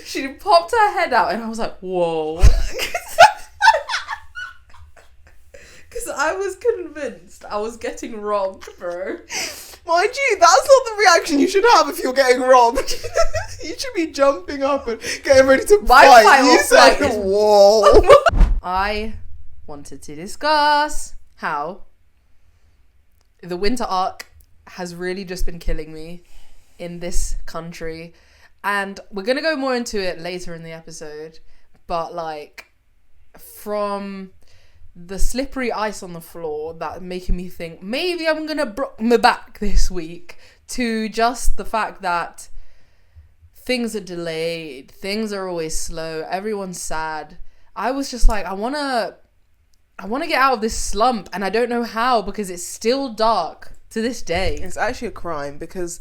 She popped her head out and I was like, whoa. Because I was convinced I was getting robbed, bro. Mind you, that's not the reaction you should have if you're getting robbed. You should be jumping up and getting ready to fight. You said, whoa. I wanted to discuss how the winter arc has really just been killing me in this country. And we're going to go more into it later in the episode. But like, from the slippery ice on the floor that making me think maybe I'm going to broke my back this week, to just the fact that things are delayed, things are always slow, everyone's sad. I was just like, I want to get out of this slump, and I don't know how, because it's still dark to this day. It's actually a crime, because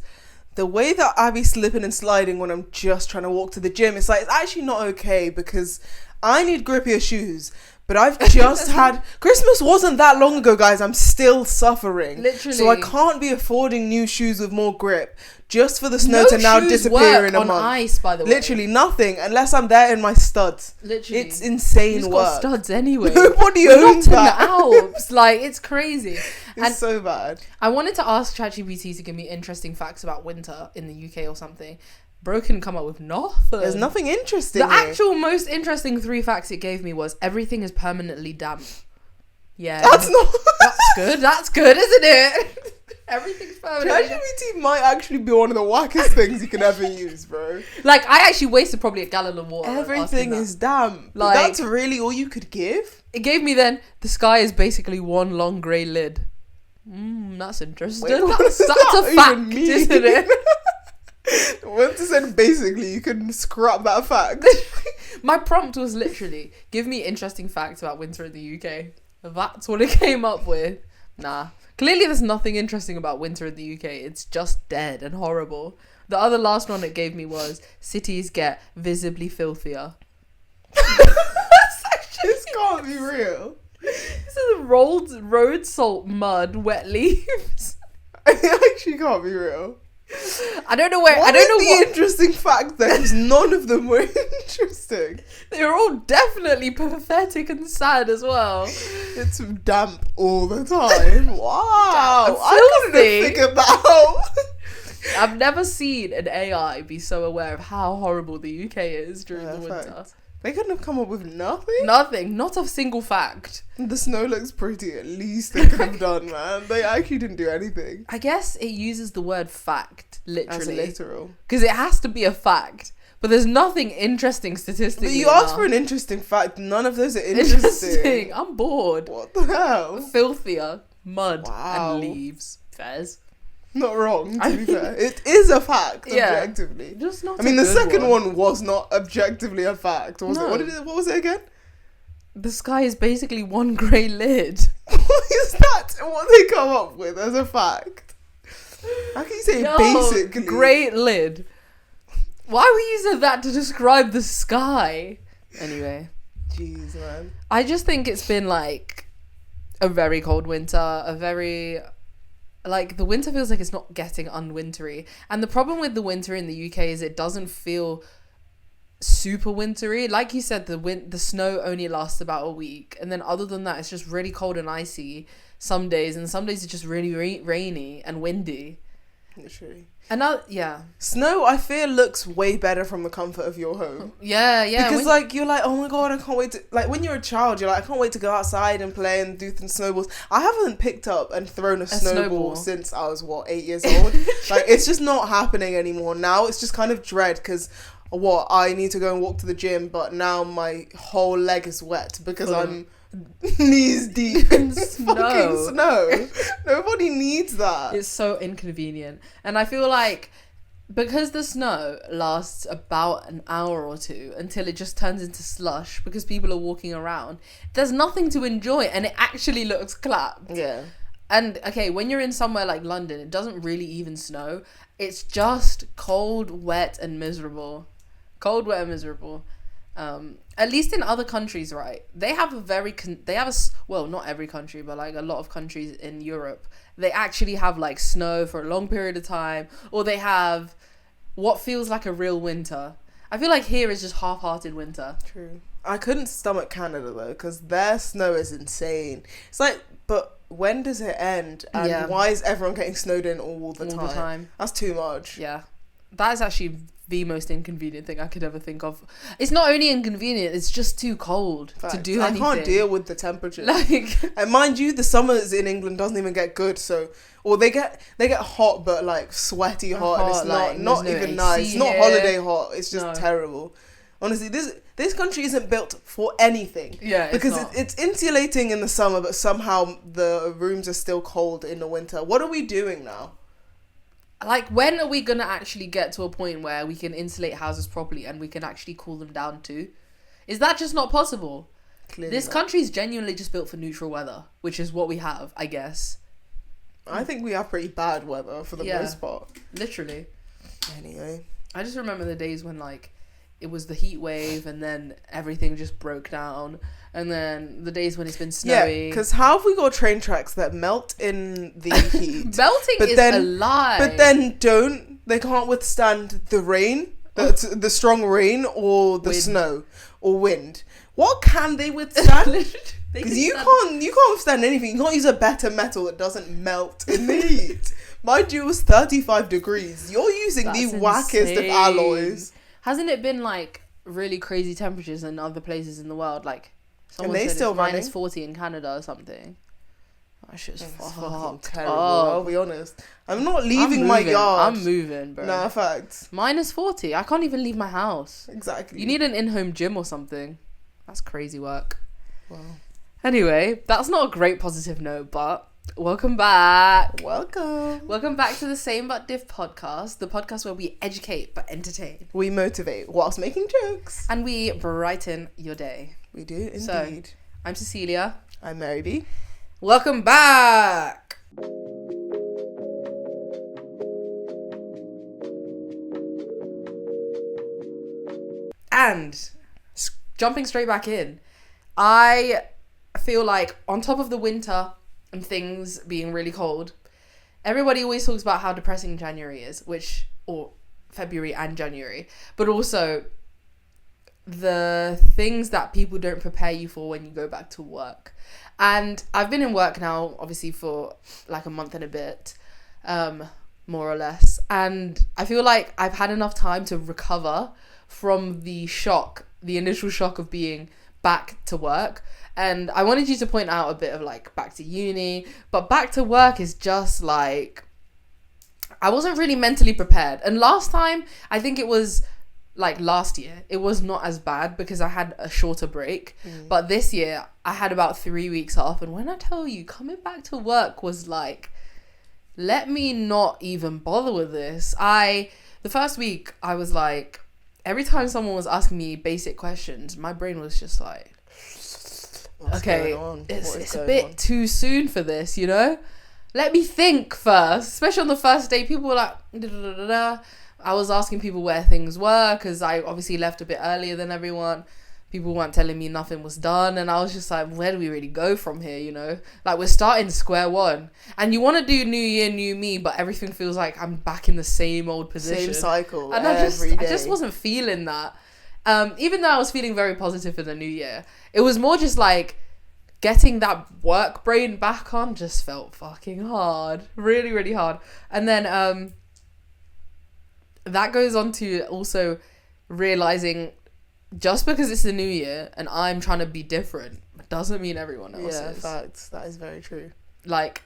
the way that I be slipping and sliding when I'm just trying to walk to the gym, it's like, it's actually not okay, because I need grippier shoes. But I've just had... Christmas wasn't that long ago, guys. I'm still suffering. Literally. So I can't be affording new shoes with more grip just for the snow to now disappear in a month. On ice, by the way. Literally nothing, unless I'm there in my studs. Literally. It's insane Who's work. got studs anyway? Nobody We're owns not that. in the Alps. Like, it's crazy. It's so bad. I wanted to ask ChatGPT to give me interesting facts about winter in the UK or something. Bro can come up with nothing. There's nothing interesting. The actual most interesting 3 facts it gave me was everything is permanently damp. Yeah. That's not... That's good, isn't it? Everything's permanently damp. ChatGPT might actually be one of the wackest things you can ever use, bro. Like, I actually wasted probably a gallon of water. Everything is damp. Like, that's really all you could give? It gave me then, the sky is basically one long grey lid. That's interesting. Wait, what that's does that's that a even fact, mean? isn't it? Once I said basically, you can scrap that fact. My prompt was literally, give me interesting facts about winter in the UK. That's what it came up with. Nah. Clearly there's nothing interesting about winter in the UK. It's just dead and horrible. The other last one it gave me was, cities get visibly filthier. This can't be real. This is road salt, mud, wet leaves. It actually can't be real. I don't know where. What I don't know the what interesting fact there, because none of them were interesting. they were all definitely pathetic and sad as well. It's damp all the time. Wow, Filthy. I couldn't have figured that out. I've never seen an AI be so aware of how horrible the UK is during the winter. Perfect. They couldn't have come up with nothing. Nothing, not a single fact. The snow looks pretty. At least they could have done, man. They actually didn't do anything. I guess it uses the word fact, As a literally. literal. Because it has to be a fact. But there's nothing interesting statistically. But you asked for an interesting fact. None of those are interesting. I'm bored. What the hell? Filthier, mud, Wow. and leaves. Fairs. Not wrong, to be fair. It is a fact, Yeah. objectively. Just not I mean, a the good second one was not objectively a fact, was No. it? What was it again? The sky is basically one grey lid. What is that? What they come up with as a fact? How can you say basically? Grey lid. Why were you using that to describe the sky? Anyway. Jeez, man. I just think it's been like a very cold winter, like the winter feels like it's not getting unwintery. And the problem with the winter in the UK is it doesn't feel super wintry. Like you said, the snow only lasts about a week, and then other than that it's just really cold and icy some days, and some days it's just really rainy and windy. Literally. And yeah. Snow, I feel, looks way better from the comfort of your home. Yeah. Because, like, you're like, oh my god, I can't wait to... Like, when you're a child, you're like, I can't wait to go outside and play and do snowballs. I haven't picked up and thrown a snowball since I was, 8 years old? Like, it's just not happening anymore. Now it's just kind of dread because... I need to go and walk to the gym, but now my whole leg is wet because I'm knees deep in fucking snow. Nobody needs that. It's so inconvenient. And I feel like because the snow lasts about an hour or two until it just turns into slush because people are walking around, there's nothing to enjoy, and it actually looks clapped. Yeah. And okay, when you're in somewhere like London, it doesn't really even snow. It's just cold, wet, and miserable. Cold, wet, and miserable. At least in other countries, right? They have not every country, but like a lot of countries in Europe, they actually have like snow for a long period of time, or they have what feels like a real winter. I feel like here is just half-hearted winter. True. I couldn't stomach Canada though, because their snow is insane. It's like, but when does it end? And why is everyone getting snowed in all the time? That's too much. Yeah. That is actually the most inconvenient thing I could ever think of. It's not only inconvenient, it's just too cold to do anything. I can't deal with the temperature. Like, and mind you, the summers in England doesn't even get good. So, or they get hot, but like sweaty hot, and it's not even AC nice. It's not holiday hot. It's just terrible. Honestly, this country isn't built for anything. Yeah, because it's insulating in the summer, but somehow the rooms are still cold in the winter. What are we doing now? Like, when are we gonna actually get to a point where we can insulate houses properly and we can actually cool them down too? Is that just not possible? Clearly this country is genuinely just built for neutral weather, which is what we have, I guess. I think we have pretty bad weather for the most part. Literally. Anyway. I just remember the days when, like, it was the heat wave and then everything just broke down. And then the days when it's been snowy. Yeah, because how have we got train tracks that melt in the heat? Melting is a lie. But then they can't withstand the rain, the strong rain or the snow or wind. What can they withstand? Because you can't withstand anything. You can't use a better metal that doesn't melt in the heat. Mind you, it was 35 degrees. You're using the wackest of alloys. Hasn't it been like really crazy temperatures in other places in the world? Like, someone said still it's minus 40 in Canada or something. That shit's fucking terrible. I'll be honest. I'm not leaving my yard. I'm moving, bro. Nah, facts. Minus 40. I can't even leave my house. Exactly. You need an in-home gym or something. That's crazy work. Wow. Anyway, that's not a great positive note, but welcome back. Welcome back to the Same But Diff podcast, the podcast where we educate but entertain. We motivate whilst making jokes. And we brighten your day. We do, indeed. So, I'm Cecilia. I'm Mary B. Welcome back. And jumping straight back in, I feel like on top of the winter and things being really cold, everybody always talks about how depressing January is, or February and January, but also the things that people don't prepare you for when you go back to work. And I've been in work now, obviously, for like a month and a bit, more or less. And I feel like I've had enough time to recover from the initial shock of being back to work. And I wanted you to point out a bit of like back to uni, but back to work is just like, I wasn't really mentally prepared. And last time, I think it was like last year, it was not as bad because I had a shorter break. But this year, I had about 3 weeks off. And when I tell you, coming back to work was like, let me not even bother with this. The first week, I was like, every time someone was asking me basic questions, my brain was just like, okay, it's a bit too soon for this, you know? Let me think first. Especially on the first day, people were like, da, da, da, da, da. I was asking people where things were because I obviously left a bit earlier than everyone. People weren't telling me nothing was done, and I was just like, where do we really go from here, you know? Like, we're starting square one. And you want to do new year, new me, but everything feels like I'm back in the same old position. Same cycle, and I just wasn't feeling that. Even though I was feeling very positive for the new year, it was more just like getting that work brain back on just felt fucking hard. Really, really hard. And then that goes on to also realizing just because it's the new year and I'm trying to be different doesn't mean everyone else is. Yeah, facts. That is very true. Like,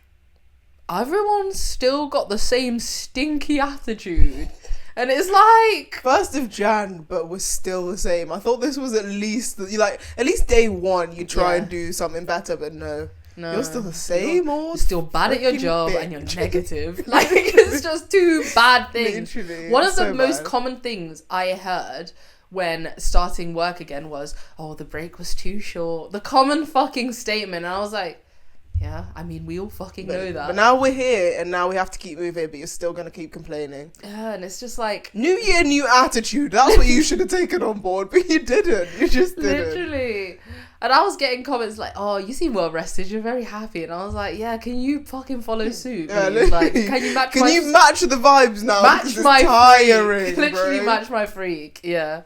everyone's still got the same stinky attitude. And it's like 1st of Jan, but we're still the same. I thought this was at least day one you try and do something better, but no, you're still the same old. You're still bad at your job and you're negative. Like, it's just two bad things. Literally, one of the most common things I heard when starting work again was, "Oh, the break was too short." The common fucking statement, and I was like, yeah, I mean, we all fucking know that. But now we're here, and now we have to keep moving, but you're still going to keep complaining. Yeah, and it's just like... New year, new attitude. That's what you should have taken on board, but you didn't. You just didn't. Literally. And I was getting comments like, "Oh, you seem well rested. You're very happy." And I was like, "Yeah, can you fucking follow suit? Yeah, Like, can you match? Can you match the vibes now? Match my tiring, freak. Literally bro. match my freak. Yeah.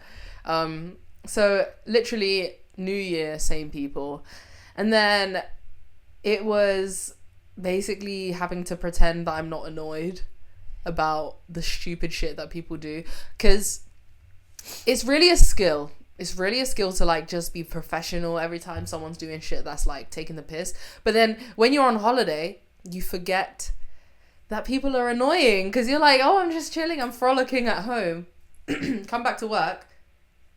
So literally New Year, same people, and then it was basically having to pretend that I'm not annoyed about the stupid shit that people do, because it's really a skill. It's really a skill to like just be professional every time someone's doing shit that's like taking the piss. But then when you're on holiday, you forget that people are annoying, because you're like, oh, I'm just chilling, I'm frolicking at home. Come back to work.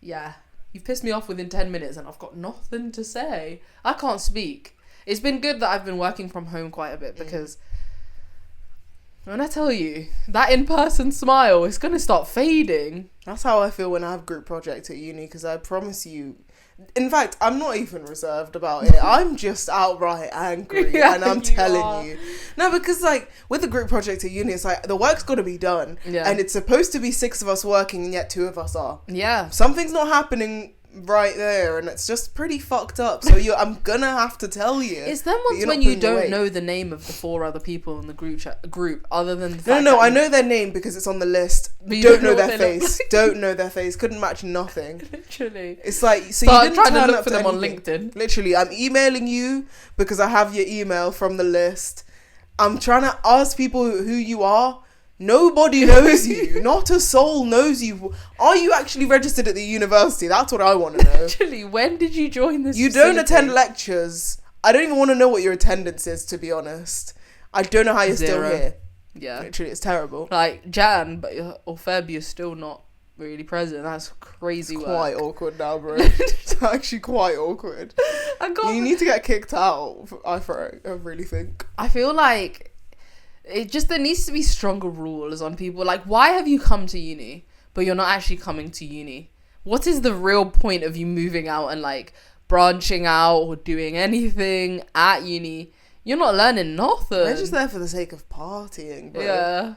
Yeah, you've pissed me off within 10 minutes and I've got nothing to say. I can't speak. It's been good that I've been working from home quite a bit, because when I tell you, that in-person smile is going to start fading. That's how I feel when I have group projects at uni, because I promise you, in fact, I'm not even reserved about it. I'm just outright angry, Yeah, and I'm you telling are. you. No, because like with the group project at uni, it's like the work's got to be done, Yeah. and it's supposed to be 6 of us working, and yet 2 of us are. Yeah. Something's not happening right there, and it's just pretty fucked up. So I'm gonna have to tell you. It's them ones you're when not you pulling your don't weight. know the name of the 4 other people in the group other than the No, fact no, that I you- know their name because it's on the list. But you Don't know what their they look face. like. Don't know their face. Couldn't match nothing. Literally. It's like, so Start you didn't trying to turn look up for to them on anything. LinkedIn. Literally, I'm emailing you because I have your email from the list. I'm trying to ask people who you are. Nobody knows you. Not a soul knows you. Are you actually registered at the university? That's what I want to know. Literally, when did you join this? You don't facility? attend lectures. I don't even want to know what your attendance is, to be honest. I don't know how you're Zero. still here. Yeah. Literally, it's terrible. Like Jan, but or Feb, you're still not really present. That's crazy It's work. quite awkward now, bro. It's actually quite awkward. I got. You need to get kicked out. I really think. I feel like there needs to be stronger rules on people. Like, why have you come to uni, but you're not actually coming to uni? What is the real point of you moving out and like branching out or doing anything at uni? You're not learning nothing. They're just there for the sake of partying, bro. Yeah.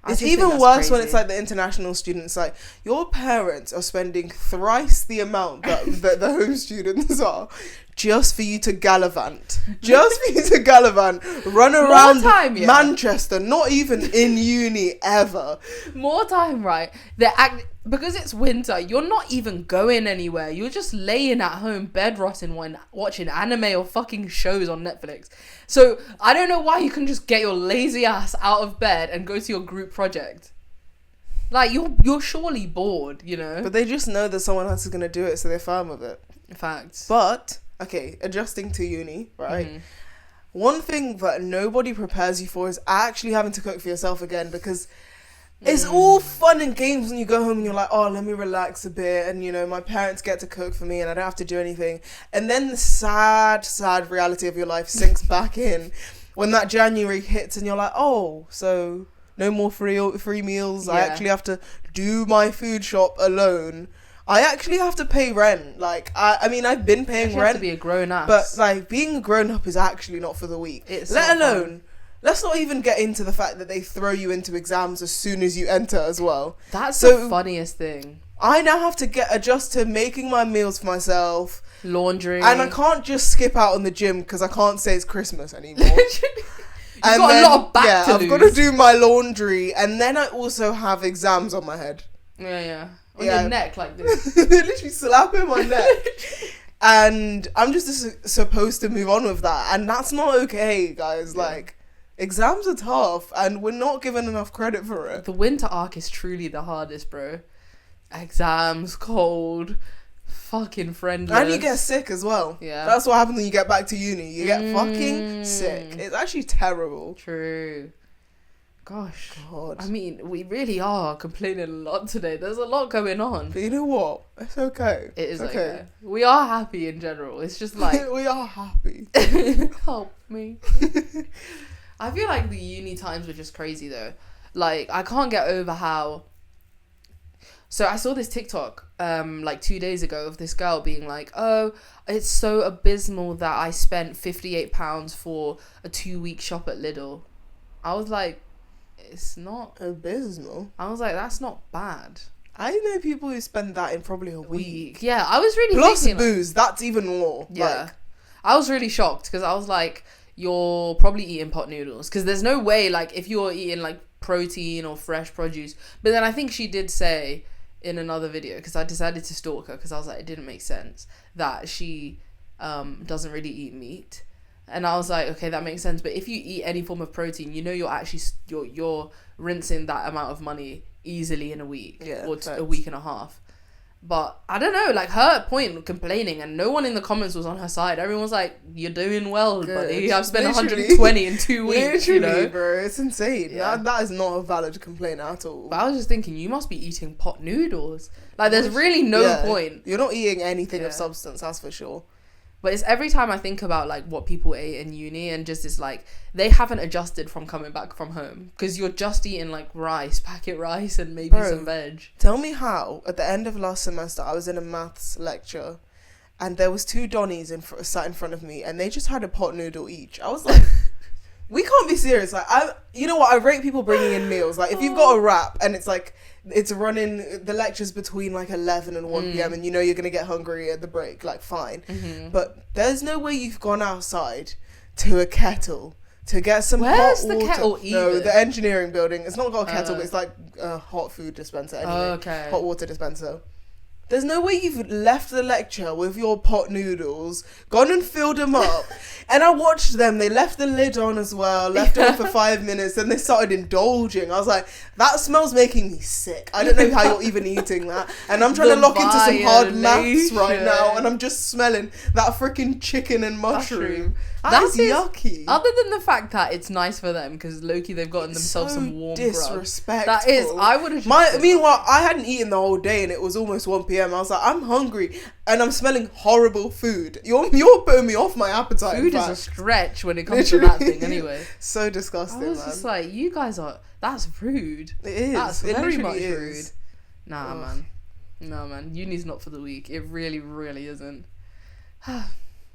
I It's just think even that's worse when crazy. it's like the international students. Like, your parents are spending thrice the amount that the home students are just for you to gallivant. Just for you to gallivant. Run around time, yeah. Manchester, not even in uni ever. More time, right? Because it's winter, you're not even going anywhere. You're just laying at home, bed rotting, when watching anime or fucking shows on Netflix. So I don't know why you can just get your lazy ass out of bed and go to your group project. Like, you're surely bored, you know. But they just know that someone else is going to do it, so they're fine with it. Facts. But, okay, adjusting to uni, right? Mhm. One thing that nobody prepares you for is actually having to cook for yourself again, because it's all fun and games when you go home and you're like, oh, let me relax a bit, and you know, my parents get to cook for me and I don't have to do anything. And then the sad reality of your life sinks back in when that January hits and you're like, oh, so no more free meals. I Yeah. actually have to do my food shop alone. I actually have to pay rent. Like, I mean, I've been paying You have rent, to be a grown ass. but like being a grown up is actually not for the weak. It's Let not alone, let's not even get into the fact that they throw you into exams as soon as you enter as well. that's so- the funniest thing. I now have to adjust to making my meals for myself, Laundry. and I can't just skip out on the gym because I can't say it's Christmas anymore. You've got a lot of back to I've got to lose. do my laundry, and then I also have exams on my head. Yeah. On Yeah. your neck like this. They literally slapping my neck. And I'm just supposed to move on with that. And that's not okay, guys. Yeah. Like, exams are tough, and we're not given enough credit for it. The winter arc is truly the hardest, bro. Exams, cold, fucking friendless. And you get sick as well. Yeah. That's what happens when you get back to uni. You get fucking sick. It's actually terrible. True. Gosh. God. I mean, we really are complaining a lot today. There's a lot going on. But you know what? It's okay. It is It's okay. We are happy in general. It's just like, we are happy. help me. I feel like the uni times were just crazy though. Like, I can't get over how. So I saw this TikTok like 2 days ago of this girl being like, oh, it's so abysmal that I spent £58 for a 2-week shop at Lidl. I was like, it's not. Abysmal. I was like, that's not bad I know people who spend that in probably a week. Yeah, I was really plus thinking, booze. That's even more. Yeah, like, I was really shocked because I was like, you're probably eating pot noodles because there's no way like if you're eating like protein or fresh produce. But then I think she did say in another video, because I decided to stalk her because I was like, it didn't make sense that she doesn't really eat meat. And I was like, okay, that makes sense. But if you eat any form of protein, you know you're actually you're rinsing that amount of money easily in a week, or a week and a half. But I don't know, like her point complaining, and no one in the comments was on her side. Everyone was like, "You're doing well, buddy. I've spent 120 in 2 weeks." Literally, you know, bro, it's insane. Yeah. That is not a valid complaint at all. But I was just thinking, you must be eating pot noodles. Like, there's really no point. You're not eating anything of substance, that's for sure. But it's every time I think about like what people ate in uni, and just it's like they haven't adjusted from coming back from home, because you're just eating like rice, packet rice, and maybe some veg. Tell me how at the end of last semester I was in a maths lecture, and there was 2 Donnies sat in front of me, and they just had a pot noodle each. I was like, we can't be serious. Like, you know what? I rate people bringing in meals. Like, if you've got a wrap and it's like, it's running the lectures between like 11 and 1 p.m. and you know you're going to get hungry at the break, like, fine. But there's no way you've gone outside to a kettle to get some hot water. The kettle even? No, the engineering building. It's not got a kettle, but it's like a hot food dispenser anyway. Hot water dispenser. There's no way you've left the lecture with your pot noodles, gone and filled them up. And I watched them. They left the lid on as well, left it on for 5 minutes, and they started indulging. I was like, that smells making me sick. I don't know how you're even eating that. And I'm trying to lock into some hard maths right now, and I'm just smelling that freaking chicken and mushroom. That's yucky. Other than the fact that it's nice for them, because low-key they've gotten themselves some warm disrespectful. That is, I would have. Meanwhile, I hadn't eaten the whole day, and it was almost 1 p.m. I was like, I'm hungry, and I'm smelling horrible food. You're putting me off my appetite. Food is a stretch when it comes to that thing, anyway. So disgusting. I was just like, you guys are. That's rude. It is. That's very much rude. Is. Nah, man. No, man. Uni's not for the weak. It really, really isn't.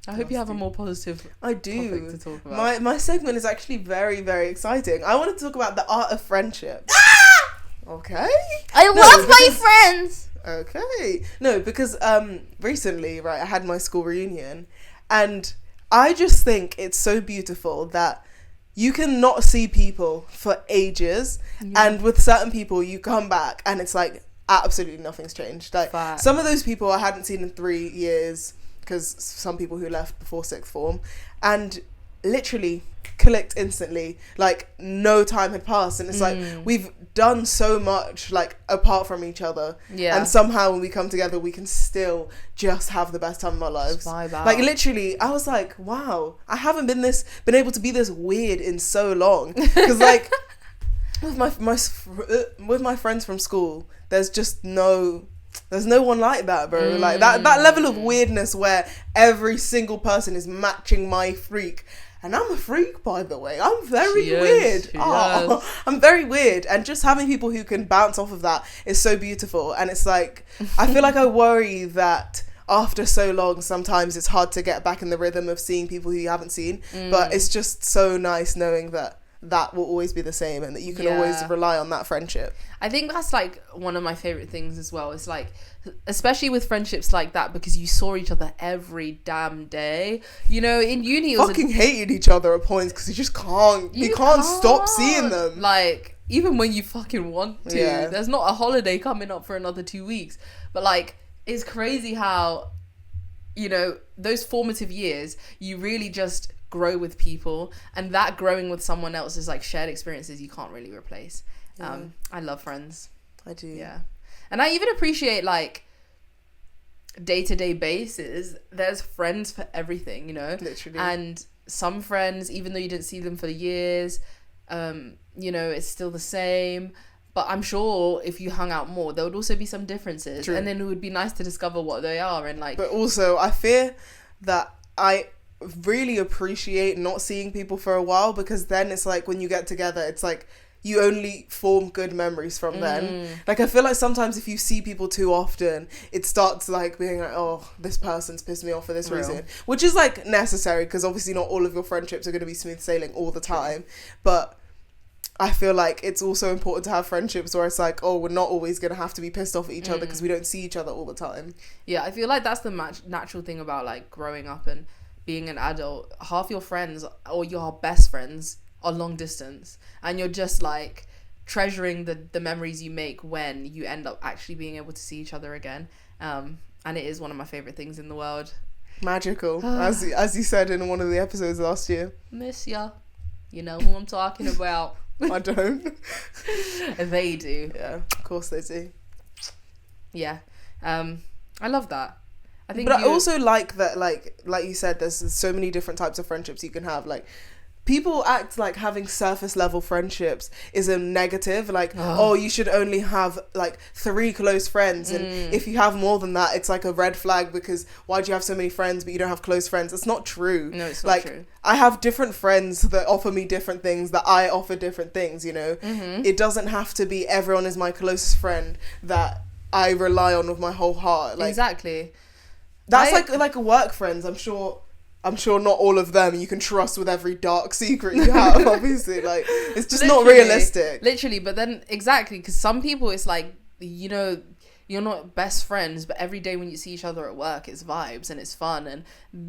I hope you have a more positive topic to talk about. My segment is actually very, very exciting. I want to talk about the art of friendship. Okay. I love my friends. Okay. No, because recently, right, I had my school reunion, and I just think it's so beautiful that you can not see people for ages, and with certain people you come back and it's like absolutely nothing's changed. Like, some of those people I hadn't seen in 3 years, because some people who left before 6th form, and literally clicked instantly, like no time had passed, and it's like we've done so much like apart from each other, and somehow when we come together we can still just have the best time of our lives. Like, literally, I was like, wow, I haven't been able to be this weird in so long, because like with my friends from school, there's no one like that, bro. Like that level of weirdness where every single person is matching my freak. And I'm a freak, by the way. I'm very weird. I'm very weird. And just having people who can bounce off of that is so beautiful. And it's like, I feel like I worry that after so long, sometimes it's hard to get back in the rhythm of seeing people who you haven't seen. But it's just so nice knowing that will always be the same, and that you can always rely on that friendship. I think that's like one of my favorite things as well. It's like, especially with friendships like that, because you saw each other every damn day. You know, in uni, it was fucking hated each other at points because you just can't. You can't stop seeing them. Like, even when you fucking want to, there's not a holiday coming up for another 2 weeks. But like, it's crazy how, you know, those formative years, you really just grow with people, and that growing with someone else is like shared experiences you can't really replace. I love friends. I do. Yeah. And I even appreciate like day-to-day basis, there's friends for everything, you know. Literally. And some friends, even though you didn't see them for years, you know, it's still the same. But I'm sure if you hung out more, there would also be some differences. True. And then it would be nice to discover what they are. And like, but also I fear that I really appreciate not seeing people for a while, because then it's like when you get together, it's like you only form good memories from then. Like, I feel like sometimes if you see people too often, it starts like being like, oh, this person's pissed me off for this reason, which is like necessary, because obviously not all of your friendships are going to be smooth sailing all the time. But I feel like it's also important to have friendships where it's like, oh, we're not always going to have to be pissed off at each other because we don't see each other all the time. Yeah, I feel like that's the natural thing about like growing up and being an adult. Half your friends or your best friends are long distance, and you're just like treasuring the memories you make when you end up actually being able to see each other again. And it is one of my favorite things in the world. Magical, as you said in one of the episodes last year. Miss ya. You know who I'm talking about. I don't. They do. Yeah, of course they do. Yeah. I love that. I think I also like that, like you said, there's so many different types of friendships you can have. Like, people act like having surface level friendships is a negative. Like, oh, you should only have like 3 close friends, and if you have more than that, it's like a red flag, because why do you have so many friends but you don't have close friends? It's not true. No, it's not like, true. I have different friends that offer me different things, that I offer different things, you know. It doesn't have to be everyone is my closest friend that I rely on with my whole heart. Like, exactly. That's like a work friends. I'm sure not all of them you can trust with every dark secret you have, obviously. Like, it's just not realistic. Literally, but then, exactly, because some people, it's like, you know, you're not best friends, but every day when you see each other at work, it's vibes and it's fun, and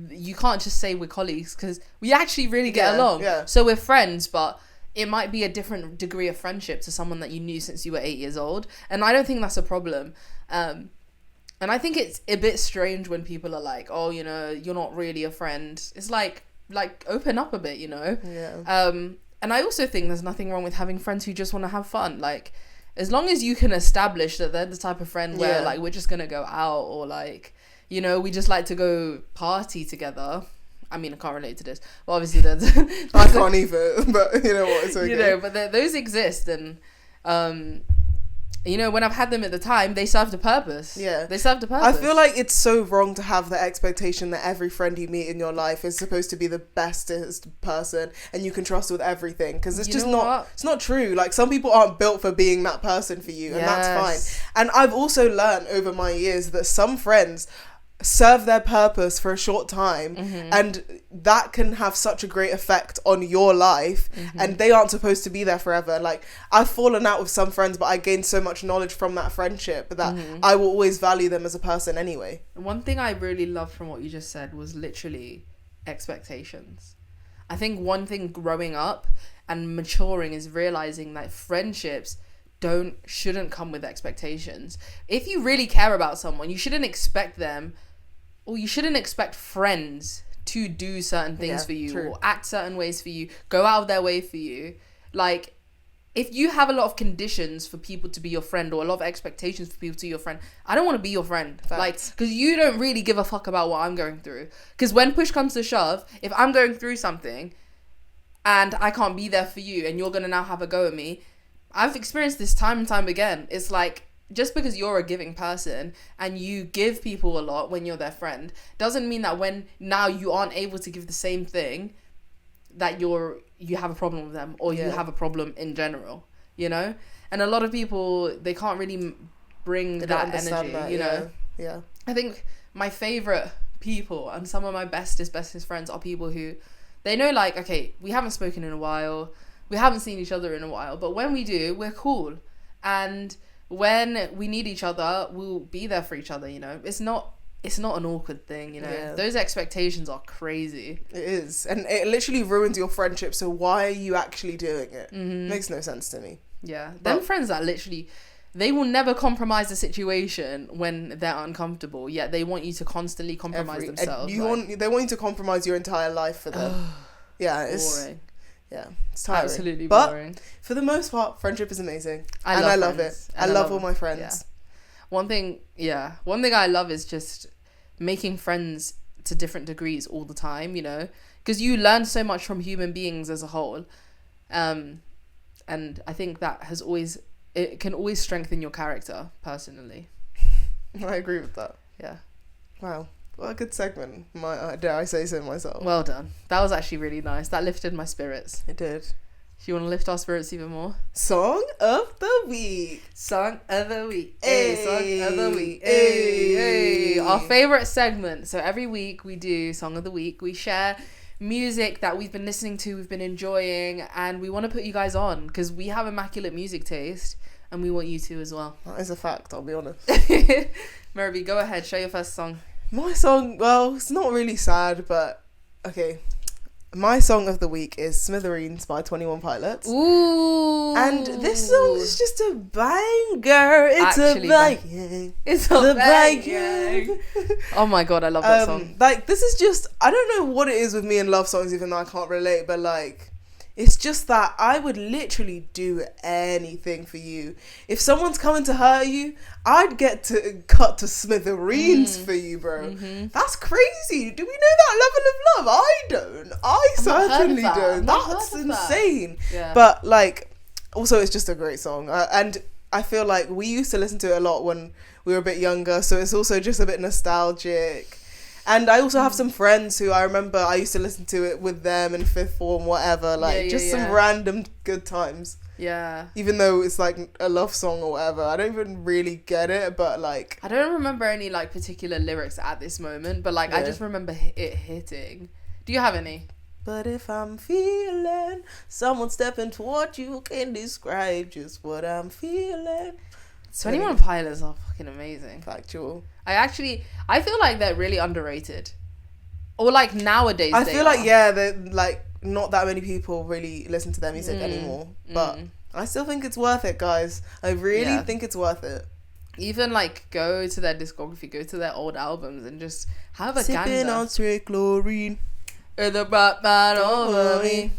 you can't just say we're colleagues, because we actually really get along. Yeah. So we're friends, but it might be a different degree of friendship to someone that you knew since you were 8 years old, and I don't think that's a problem. And I think it's a bit strange when people are like, oh, you know, you're not really a friend. It's like open up a bit, you know? Yeah. And I also think there's nothing wrong with having friends who just want to have fun. Like, as long as you can establish that they're the type of friend where, like, we're just going to go out, or, like, you know, we just like to go party together. I mean, I can't relate to this. But obviously there's... I can't either, but you know what, it's okay. You know, but those exist, and... you know, when I've had them at the time, they served a purpose. Yeah. They served a purpose. I feel like it's so wrong to have the expectation that every friend you meet in your life is supposed to be the bestest person and you can trust with everything. Because it's it's not true. Like, some people aren't built for being that person for you, and that's fine. And I've also learned over my years that some friends serve their purpose for a short time, and that can have such a great effect on your life, and they aren't supposed to be there forever. Like, I've fallen out with some friends, but I gained so much knowledge from that friendship that I will always value them as a person anyway. One thing I really loved from what you just said was literally expectations. I think one thing growing up and maturing is realizing that friendships shouldn't come with expectations. If you really care about someone, you shouldn't expect them, or you shouldn't expect friends to do certain things for you, or act certain ways for you, go out of their way for you. Like, if you have a lot of conditions for people to be your friend, or a lot of expectations for people to be your friend, I don't want to be your friend. Facts. Like, because you don't really give a fuck about what I'm going through. Because when push comes to shove, if I'm going through something and I can't be there for you, and you're going to now have a go at me, I've experienced this time and time again. It's like, just because you're a giving person and you give people a lot when you're their friend, doesn't mean that when now you aren't able to give the same thing, that you have a problem with them, or you have a problem in general, you know? And a lot of people, they can't really bring that energy, you know? Yeah. I think my favorite people and some of my bestest friends are people who, they know, like, okay, we haven't spoken in a while, we haven't seen each other in a while, but when we do, we're cool. And when we need each other, we'll be there for each other, you know? It's not an awkward thing, you know? Yeah. Those expectations are crazy. It is. And it literally ruins your friendship, so why are you actually doing it? Makes no sense to me. Yeah. Them friends that literally, they will never compromise the situation when they're uncomfortable, yet they want you to constantly compromise themselves. They want you to compromise your entire life for them. Yeah, it's... boring. Yeah, it's tiring. Absolutely But boring. for the most part, friendship is amazing. I love it. I love all my friends. Yeah. One thing I love is just making friends to different degrees all the time, you know, because you learn so much from human beings as a whole. And I think that it can always strengthen your character, personally. I agree with that. Yeah. Wow. What a good segment. Dare I say so myself. Well done. That was actually really nice. That lifted my spirits. It did. Do you want to lift our spirits even more? Song of the week. Song of the week. Hey. Song of the week. Hey. Hey. Our favourite segment. So every week we do Song of the Week. We share music that we've been listening to, we've been enjoying, and we want to put you guys on because we have immaculate music taste and we want you to as well. That is a fact, I'll be honest. Merby, go ahead, share your first song. My song, well, it's not really sad, but okay. My song of the week is Smithereens by 21 Pilots. Ooh. And this song is just a banger. It's Actually, a banging. It's a banging. Oh my god, I love that song. Like, this is just, I don't know what it is with me and love songs, even though I can't relate, but like, it's just that I would literally do anything for you. If someone's coming to hurt you, I'd get to cut to smithereens for you, bro. Mm-hmm. That's crazy. Do we know that level of love? I don't. I certainly don't. That's insane. Yeah. But like, also it's just a great song. And I feel like we used to listen to it a lot when we were a bit younger. So it's also just a bit nostalgic. And I also have some friends who I remember I used to listen to it with them in fifth form, whatever. Like, some random good times. Yeah. Even though it's like a love song or whatever. I don't even really get it, but like... I don't remember any like particular lyrics at this moment, but like I just remember it hitting. Do you have any? But if I'm feeling someone stepping toward you can describe just what I'm feeling. 21 Pilots are fucking amazing. Factual. I feel like they're really underrated. Or like nowadays I feel like, yeah, they're like not that many people really listen to their music anymore. But I still think it's worth it, guys. I really think it's worth it. Even like go to their discography, go to their old albums and just have a gander. Sipping on straight chlorine. The Batman over me.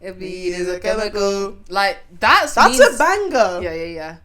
If beat is a chemical. Like that's a banger. Yeah.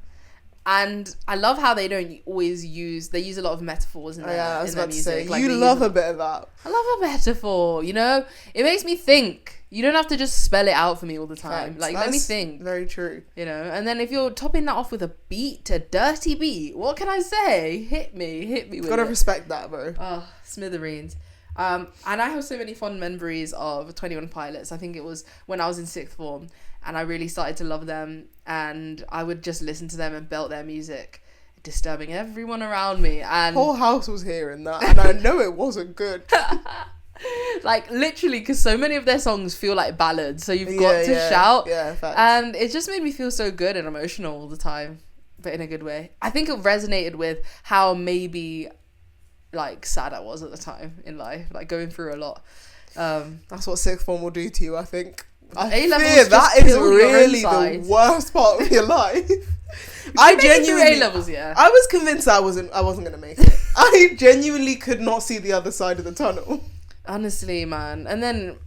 And I love how they don't always use... They use a lot of metaphors in their, I was in their about music. to say, like you love a bit of that. I love a metaphor, you know? It makes me think. You don't have to just spell it out for me all the time. Facts. Like, That's let me think. Very true. You know? And then if you're topping that off with a beat, a dirty beat, what can I say? Hit me with Gotta it. respect that, bro. Oh, smithereens. And I have so many fond memories of 21 Pilots. I think it was when I was in sixth form. And I really started to love them. And I would just listen to them and belt their music, disturbing everyone around me, and whole house was hearing that, and I know it wasn't good. Like literally, because so many of their songs feel like ballads, so you've got to shout. Yeah, facts. And it just made me feel so good and emotional all the time, but in a good way. I think it resonated with how maybe like sad I was at the time in life, like going through a lot. That's what sixth form will do to you, I think. I A-levels fear that just is kill your really inside. the worst part of your life. I genuinely A-levels, yeah. I was convinced I wasn't gonna make it. I genuinely could not see the other side of the tunnel. Honestly, man. And then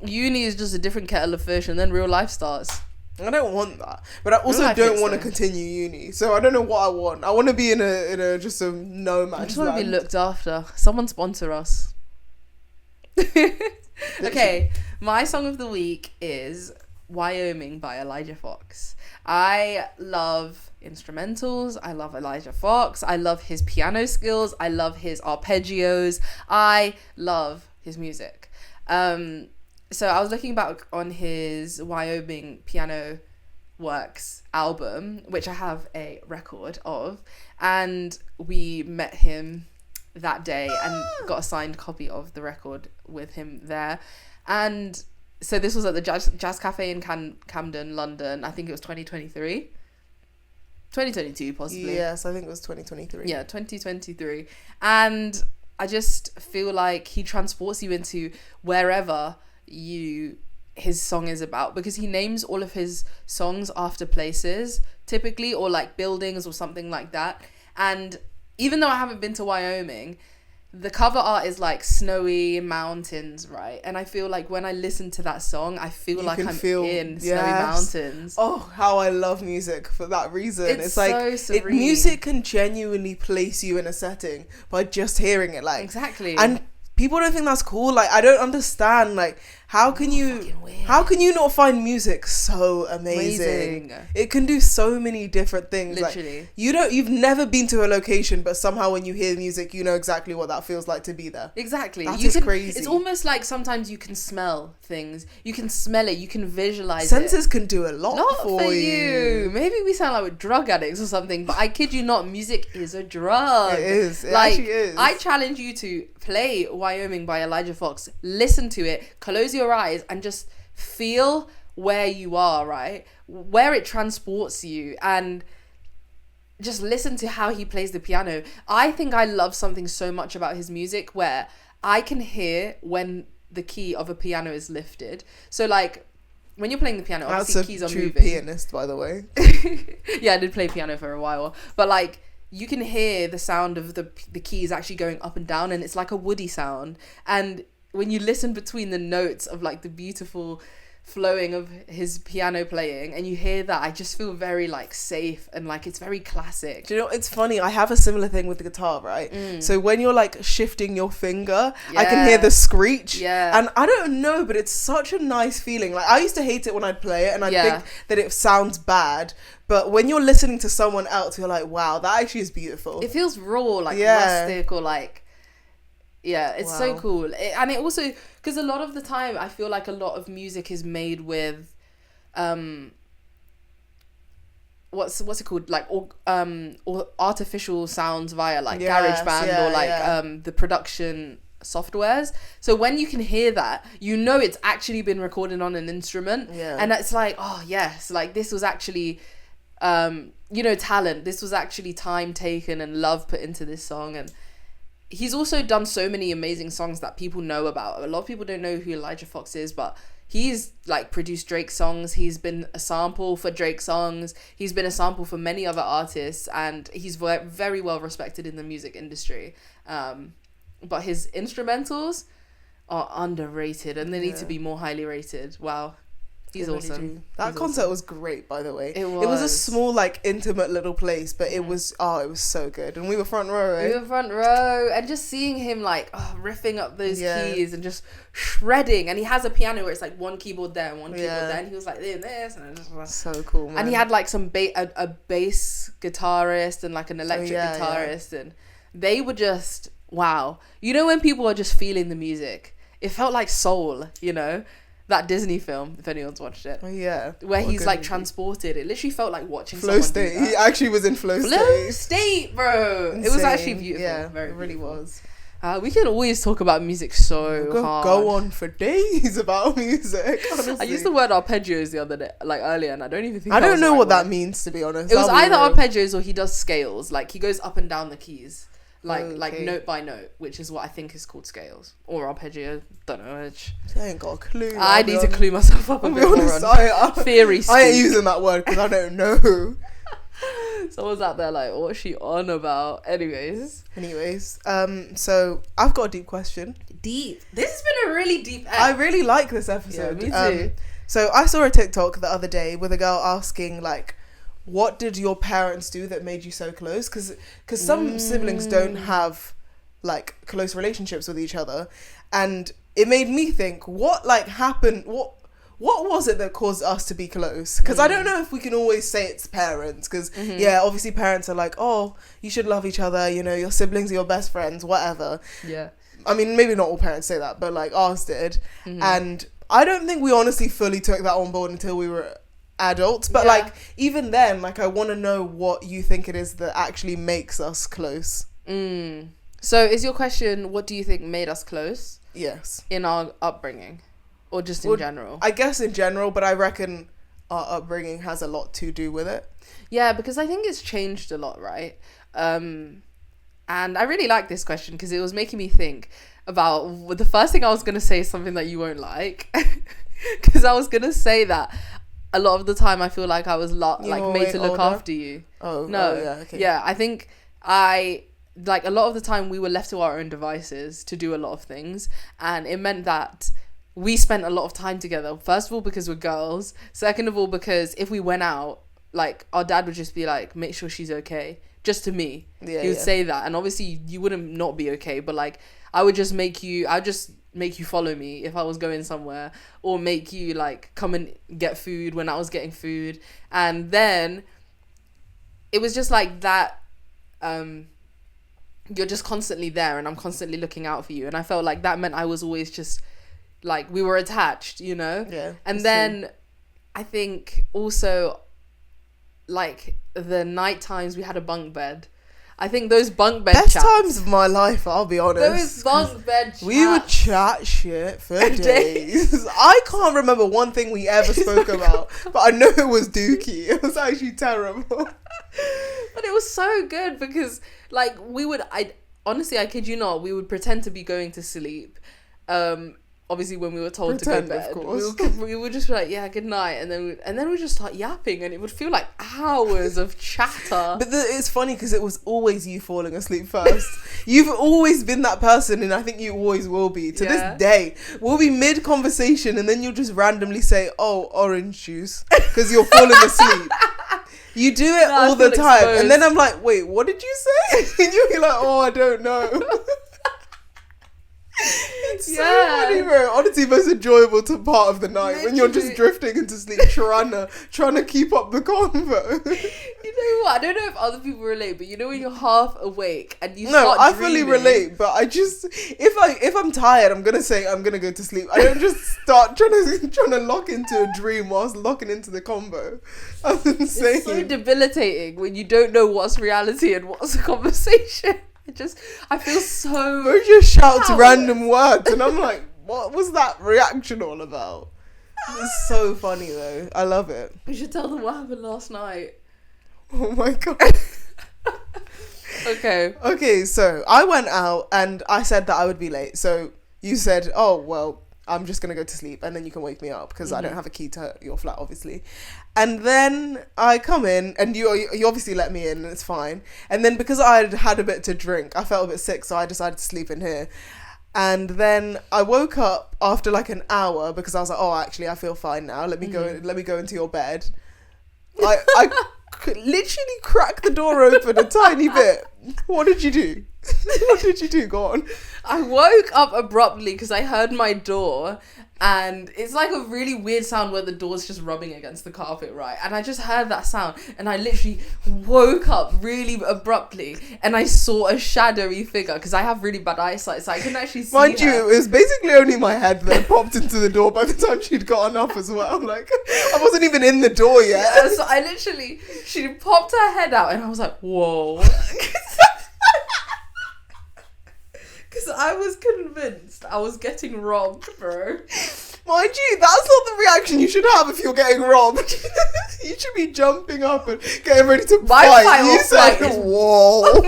uni is just a different kettle of fish, and then real life starts. I don't want that, but I also don't want to continue uni. So I don't know what I want. I want to be in a just a no man's I just want to land. be looked after. Someone sponsor us. Okay, my song of the week is Wyoming by Elijah Fox. I love instrumentals. I love Elijah Fox. I love his piano skills. I love his arpeggios. I love his music. So I was looking back on his Wyoming Piano Works album, which I have a record of, and we met him that day and got a signed copy of the record with him there. And so this was at the Jazz Cafe in Camden, London. I think it was 2023. 2022 possibly. Yes, I think it was 2023. Yeah, 2023. And I just feel like he transports you into wherever his song is about, because he names all of his songs after places typically, or like buildings or something like that. And even though I haven't been to Wyoming, the cover art is like snowy mountains, right? And I feel like when I listen to that song, I feel like I'm in snowy mountains. Oh, how I love music for that reason. It's like so serene. Music can genuinely place you in a setting by just hearing it. Like, exactly. And people don't think that's cool. Like, I don't understand. Like, how can you not find music so amazing? It can do so many different things. Literally. Like, you've never been to a location, but somehow when you hear music, you know exactly what that feels like to be there. Exactly. That is crazy. It's almost like sometimes you can smell things. You can smell it. You can visualize Senses can do a lot for you. Maybe we sound like we're drug addicts or something, but I kid you not, music is a drug. It is. It like, actually is. I challenge you to play Wyoming by Elijah Fox, listen to it, close your eyes, and just feel where you are, right? Where it transports you, and just listen to how he plays the piano. I think I love something so much about his music where I can hear when the key of a piano is lifted. So like when you're playing the piano, obviously keys are moving. That's a true pianist, by the way. Yeah, I did play piano for a while, but like you can hear the sound of the keys actually going up and down, and it's like a woody sound. And when you listen between the notes of like the beautiful flowing of his piano playing, and you hear that, I just feel very like safe, and like it's very classic. Do you know, it's funny, I have a similar thing with the guitar, right? So when you're like shifting your finger, I can hear the screech, and I don't know, but it's such a nice feeling. Like I used to hate it when I'd play it, and I think that it sounds bad, but when you're listening to someone else, you're like, wow, that actually is beautiful. It feels raw, like rustic, or like it's so cool. And it also, because a lot of the time I feel like a lot of music is made with what's it called, like or artificial sounds via like GarageBand or like the production softwares. So when you can hear that, you know it's actually been recorded on an instrument, and it's like, oh yes, like this was actually talent. This was actually time taken and love put into this song. And he's also done so many amazing songs that people know about. A lot of people don't know who Elijah Fox is, but he's like produced Drake songs. He's been a sample for Drake songs. He's been a sample for many other artists, and he's very well respected in the music industry. But his instrumentals are underrated, and they need to be more highly rated. Wow. He's awesome. That concert was great, by the way. It was a small, like, intimate little place, but it was so good. And we were front row, right? We were front row, and just seeing him, like, riffing up those keys and just shredding. And he has a piano where it's, like, one keyboard there and one keyboard there. And he was, like, doing this. And it just was so cool, man. And he had, like, a bass guitarist and, like, an electric guitarist. And they were just, wow. You know when people are just feeling the music? It felt like Soul, you know? That Disney film, if anyone's watched it. Oh, yeah. Where he's like transported. It literally felt like watching Flow State. Do that. He actually was in Flow State. Flow State, bro. Insane. It was actually beautiful. Yeah, very it really beautiful. Was. We can always talk about music hard. Go on for days about music, honestly. I used the word arpeggios the other day, like earlier, and I don't even think I don't know what that means, to be honest. It was either arpeggios or he does scales. Like he goes up and down the keys. Like note by note, which is what I think is called scales or arpeggio. Don't know which. I ain't got a clue. I need to clue myself up a bit more on theory. I ain't using that word because I don't know. Someone's out there like, what's she on about? Anyways, so I've got a deep question. Deep. This has been a really deep episode. I really like this episode. Yeah, me too. So I saw a TikTok the other day with a girl asking like, what did your parents do that made you so close? Because some siblings don't have like close relationships with each other, and it made me think, what like happened? What was it that caused us to be close? Because I don't know if we can always say it's parents. Because obviously parents are like, oh, you should love each other. You know, your siblings are your best friends, whatever. Yeah. I mean, maybe not all parents say that, but like ours did, and I don't think we honestly fully took that on board until we were adults, but like even then, like I want to know what you think it is that actually makes us close. So is your question, what do you think made us close? Yes. In our upbringing or just in general? I guess in general, but I reckon our upbringing has a lot to do with it. Yeah, because I think it's changed a lot, right? And I really like this question because it was making me think about the first thing I was going to say is something that you won't like, because I was going to say that a lot of the time I feel like I was made to look after you. Yeah, I think a lot of the time we were left to our own devices to do a lot of things, and it meant that we spent a lot of time together. First of all, because we're girls. Second of all, because if we went out, like our dad would just be like, make sure she's okay. Just to me. He would say that, and obviously you wouldn't not be okay, but like I would just make you follow me if I was going somewhere, or make you like come and get food when I was getting food. And then it was just like that, you're just constantly there and I'm constantly looking out for you, and I felt like that meant I was always just like, we were attached, you know? Yeah. And then true. I think also like the night times we had a bunk bed. I think those bunk bed Best chats. times of my life, I'll be honest. Those bunk bed chats. We would chat shit for days. I can't remember one thing we ever spoke about, but I know it was Dookie. It was actually terrible. But it was so good because, like, honestly, I kid you not, we would pretend to be going to sleep. Obviously, when we were told to go to bed, of course. we would just be like, yeah, good night, and then we'd just start yapping, and it would feel like hours of chatter. But it's funny because it was always you falling asleep first. You've always been that person, and I think you always will be to this day. We'll be mid conversation, and then you'll just randomly say, "Oh, orange juice," because you're falling asleep. You do it all the time, exposed. And then I'm like, "Wait, what did you say?" And you'll be like, "Oh, I don't know." It's so funny, bro. Honestly, most enjoyable part of the night. Literally. When you're just drifting into sleep, trying to keep up the convo. You know what? I don't know if other people relate, but you know when you're half awake and you start dreaming. Fully relate, but I just if I'm tired, I'm gonna say I'm gonna go to sleep. I don't just start trying to lock into a dream whilst locking into the combo. That's insane. It's so debilitating when you don't know what's reality and what's a conversation. I feel so... Bro just shouts random words and I'm like, what was that reaction all about? It's so funny though. I love it. We should tell them what happened last night. Oh my god. Okay, so I went out and I said that I would be late. So you said, oh, well, I'm just going to go to sleep and then you can wake me up because I don't have a key to your flat, obviously. And then I come in and you obviously let me in and it's fine. And then because I had a bit to drink, I felt a bit sick, so I decided to sleep in here. And then I woke up after like an hour because I was like, oh, actually, I feel fine now. Let me go into your bed. I literally cracked the door open a tiny bit. What did you do? What did you do? Go on. I woke up abruptly because I heard my door, and it's like a really weird sound where the door's just rubbing against the carpet, right? And I just heard that sound, and I literally woke up really abruptly, and I saw a shadowy figure because I have really bad eyesight, so I couldn't actually see Mind her. you, it was basically only my head that popped into the door by the time she'd gotten up as well. Like, I wasn't even in the door yet. Yeah, so she popped her head out, and I was like, whoa. Because I was convinced I was getting robbed, bro. Mind you, that's not the reaction you should have if you're getting robbed. You should be jumping up and getting ready to fight. You said, whoa.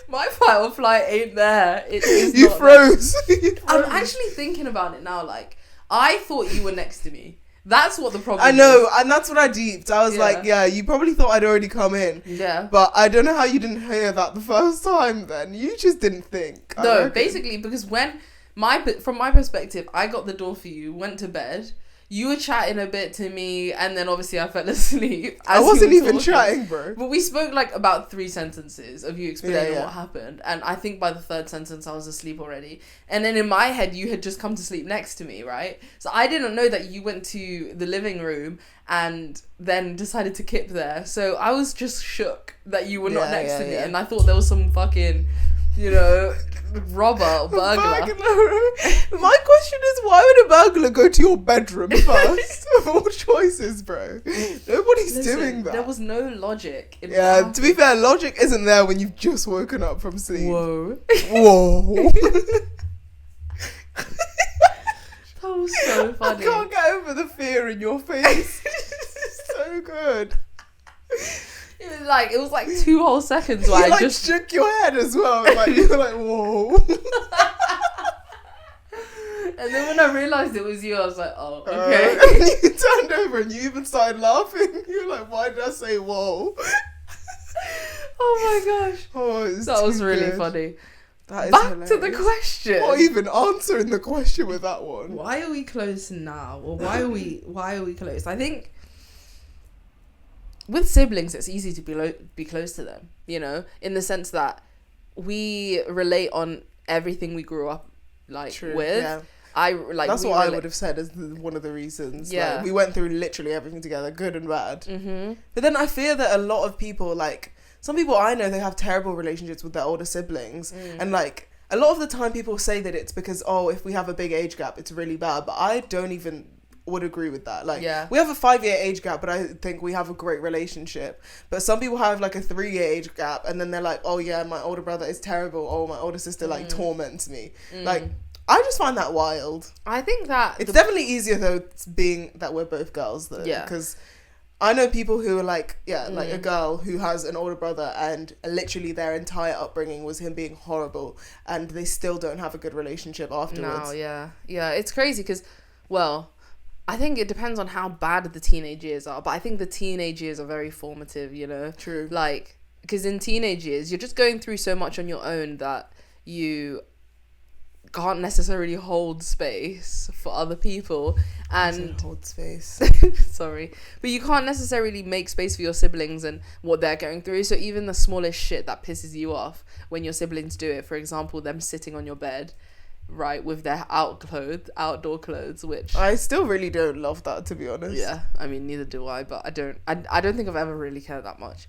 My fight or flight ain't there. It is you froze. I'm actually thinking about it now. Like, I thought you were next to me. That's what the problem is. I know, and that's what I deeped. I was like, yeah, you probably thought I'd already come in. Yeah. But I don't know how you didn't hear that the first time then. You just didn't think. No, basically, because from my perspective, I got the door for you, went to bed. You were chatting a bit to me, and then obviously I fell asleep. I wasn't even chatting, bro. But we spoke like about 3 sentences of you explaining what happened. And I think by the 3rd sentence, I was asleep already. And then in my head, you had just come to sleep next to me, right? So I didn't know that you went to the living room and then decided to kip there. So I was just shook that you were not next to me. And I thought there was some fucking, robber or burglar. My question is, why would a burglar go to your bedroom first of all choices, bro? Nobody's doing that. There was no logic in to be fair, logic isn't there when you've just woken up from sleep. Whoa. That was so funny. I can't get over the fear in your face. So good. It was like 2 whole seconds where you just shook your head as well. Like, you were like, whoa. And then when I realised it was you, I was like, oh, okay. And you turned over and you even started laughing. You were like, why did I say whoa? Oh my gosh. That was really funny. That is Back hilarious. To the question. Not even answering the question with that one. Why are we close now? Or why are we close? I think with siblings, it's easy to be close to them, in the sense that we relate on everything we grew up with. Yeah. That's what I would have said as one of the reasons. Yeah, like, we went through literally everything together, good and bad. Mm-hmm. But then I fear that a lot of people, like some people I know, they have terrible relationships with their older siblings, and like a lot of the time people say that it's because if we have a big age gap, it's really bad. But I don't even would agree with that. Like, Yeah. we have a 5-year age gap, but I think we have a great relationship. But some people have like a 3-year age gap, and then they're like, oh yeah, my older brother is terrible. Oh, my older sister like torments me. Like, I just find that wild. I think that It's definitely easier though, being that we're both girls though. Yeah. Because I know people who are like, like a girl who has an older brother, and literally their entire upbringing was him being horrible, and they still don't have a good relationship afterwards. No, yeah. It's crazy because, well, I think it depends on how bad the teenage years are, but I think the teenage years are very formative, you know? True. Like, because in teenage years, you're just going through so much on your own that you can't necessarily hold space for other people, and hold space. sorry, but you can't necessarily make space for your siblings and what they're going through. So even the smallest shit that pisses you off when your siblings do it, for example, them sitting on your bed, right, with their outdoor clothes, which I still really don't love that, to be honest. yeah, I mean, neither do I, but I don't think I've ever really cared that much,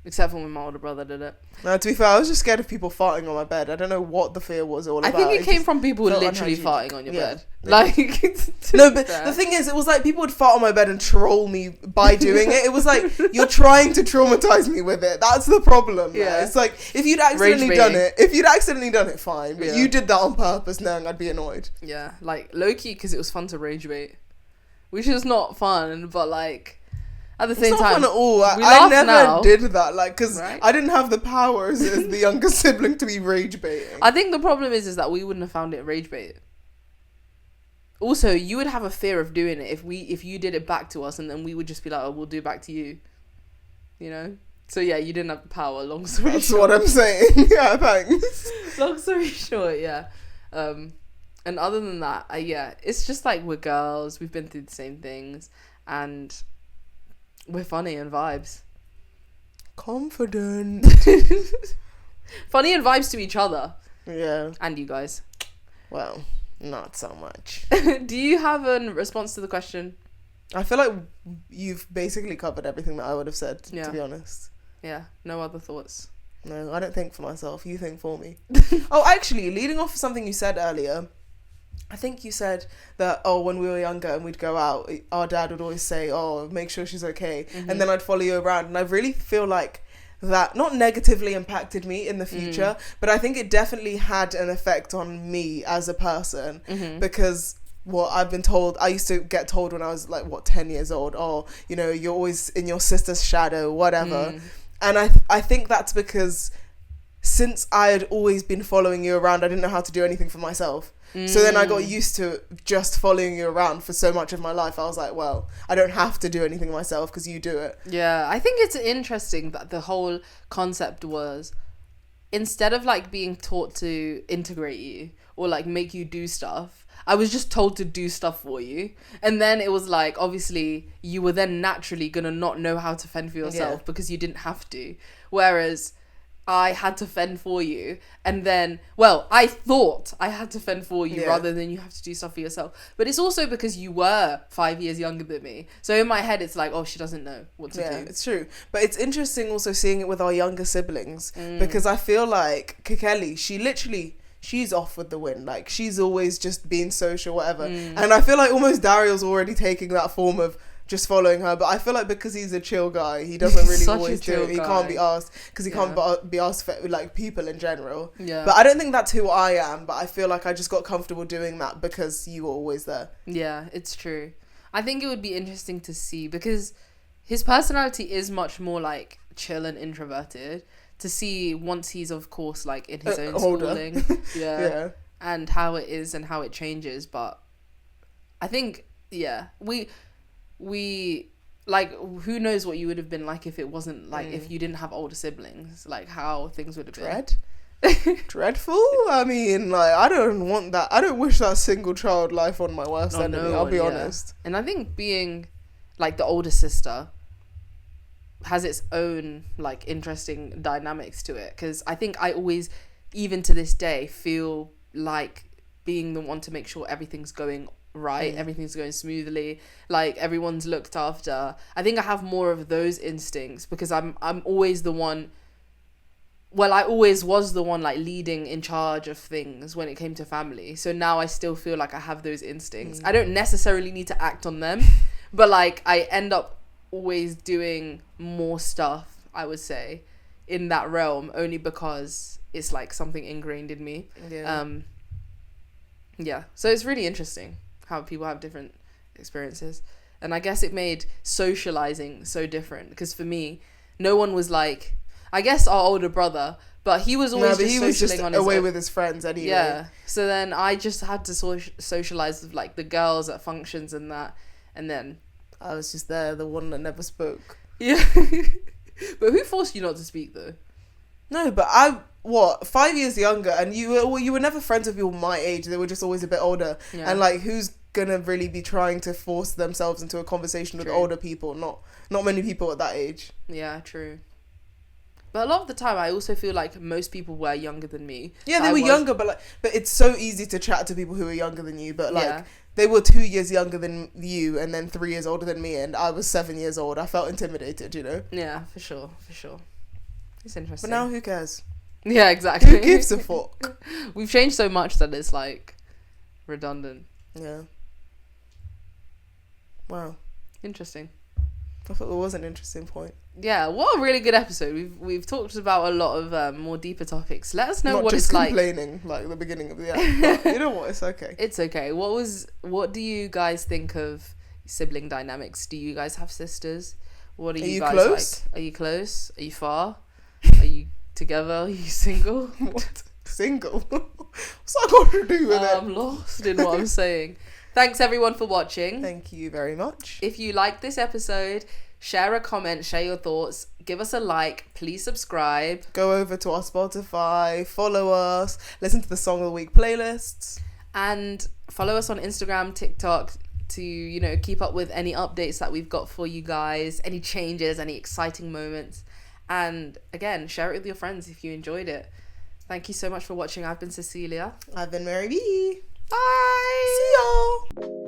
except for when my older brother did it. No, to be fair, I was just scared of people farting on my bed. I don't know what the fear was all about. I think it came just from people felt literally unhygienic. farting on your Yeah. bed. Like, No, but the thing is, it was like people would fart on my bed and troll me by doing it. It was like, you're trying to traumatize me with it. That's the problem. Yeah. It's like, if you'd accidentally done it, fine. But Yeah. you did that on purpose, knowing I'd be annoyed. Yeah, like low-key, because it was fun to rage bait, which is not fun, but like at the It's same not time, fun at all. we I laugh never now. did that, like, because Right? I didn't have the powers as the younger sibling to be rage baiting. I think the problem is that we wouldn't have found it rage bait. Also, you would have a fear of doing it if you did it back to us, and then we would just be like, oh, we'll do it back to you, you know. So yeah, you didn't have the power. Long story That's short. what I'm saying. Yeah, thanks. Long story short, yeah. And other than that, yeah, it's just like we're girls. We've been through the same things, and we're funny and vibes. Confident. Funny and vibes to each other Yeah. and you guys. Well, not so much. Do you have a response to the question? I feel like you've basically covered everything that I would have said, Yeah. to be honest. Yeah, no other thoughts. No, I don't think for myself. You think for me. Oh, actually, leading off of something you said earlier, I think you said that, oh, when we were younger and we'd go out, our dad would always say, oh, make sure she's okay. And then I'd follow you around. And I really feel like that not negatively impacted me in the future, but I think it definitely had an effect on me as a person because what I've been told, I used to get told when I was like, 10 years old, oh, you know, you're always in your sister's shadow, whatever. And I think that's because since I had always been following you around, I didn't know how to do anything for myself. So then I got used to just following you around for so much of my life. I was like, well, I don't have to do anything myself because you do it. Yeah, I think it's interesting that the whole concept was, instead of like being taught to integrate you or like make you do stuff, I was just told to do stuff for you. And then it was like, obviously, you were then naturally going to not know how to fend for yourself because you didn't have to. Whereas I had to fend for you. And then, well, I thought I had to fend for you rather than you have to do stuff for yourself. But it's also because you were 5 years younger than me. So in my head, it's like, oh, she doesn't know what to do. It's true. But it's interesting also seeing it with our younger siblings because I feel like Kikeli, she's off with the wind. Like, she's always just being social, whatever. And I feel like almost Dario's already taking that form of just following her. But I feel like because he's a chill guy, he doesn't really Such a always do chill it. He guy. can't be asked because he can't be asked for like people in general. Yeah. But I don't think that's who I am. But I feel like I just got comfortable doing that because you were always there. Yeah, it's true. I think it would be interesting to see because his personality is much more like chill and introverted. To see once he's of course like in his own older. schooling, Yeah. and how it is and how it changes. But I think we like, who knows what you would have been like if it wasn't like if you didn't have older siblings, like how things would have been. Dreadful. I mean, like, I don't want that. I don't wish that single child life on my worst enemy. no I'll be one, yeah. honest. And I think being like the older sister has its own like interesting dynamics to it, because I think I always, even to this day, feel like being the one to make sure everything's going right, everything's going smoothly, like everyone's looked after. I think I have more of those instincts because I'm always the one well, I always was the one like leading in charge of things when it came to family. So now I still feel like I have those instincts. I don't necessarily need to act on them, but like I end up always doing more stuff, I would say, in that realm, only because it's like something ingrained in me. Yeah. So it's really interesting how people have different experiences. And I guess it made socializing so different, because for me, no one was like, I guess our older brother, but he was always he was just on his away own. with his friends anyway. Yeah. So then I just had to socialize with like the girls at functions and that, and then I was just there, the one that never spoke. Yeah. But who forced you not to speak though? No, but 5 years younger, and you were never friends with people my age. They were just always a bit older. Yeah. And like, who's gonna really be trying to force themselves into a conversation with older people? Not many people at that age. Yeah, true. But a lot of the time, I also feel like most people were younger than me. Yeah, they were younger, but it's so easy to chat to people who are younger than you. But like, they were 2 years younger than you, and then 3 years older than me, and I was 7 years old. I felt intimidated, you know. Yeah, for sure. It's interesting. But now, who cares? Yeah, exactly. Who gives a fuck? We've changed so much that it's like redundant. Yeah. Wow. Interesting. I thought it was an interesting point. Yeah, what a really good episode. We've talked about a lot of more deeper topics. Let us know Not what just it's like. complaining like the beginning of the episode. You know what? It's okay. It's okay. What do you guys think of sibling dynamics? Do you guys have sisters? What are you guys close? like? Are you close? Are you far? Are you together? Are you single? What? Single? What's that got to do with it? I'm lost in what I'm saying. Thanks everyone for watching. Thank you very much. If you liked this episode, share a comment, share your thoughts, give us a like, please subscribe. Go over to our Spotify, follow us, listen to the Song of the Week playlists. And follow us on Instagram, TikTok to, keep up with any updates that we've got for you guys, any changes, any exciting moments. And again, share it with your friends if you enjoyed it. Thank you so much for watching. I've been Cecilia. I've been Mary B. Bye. See y'all.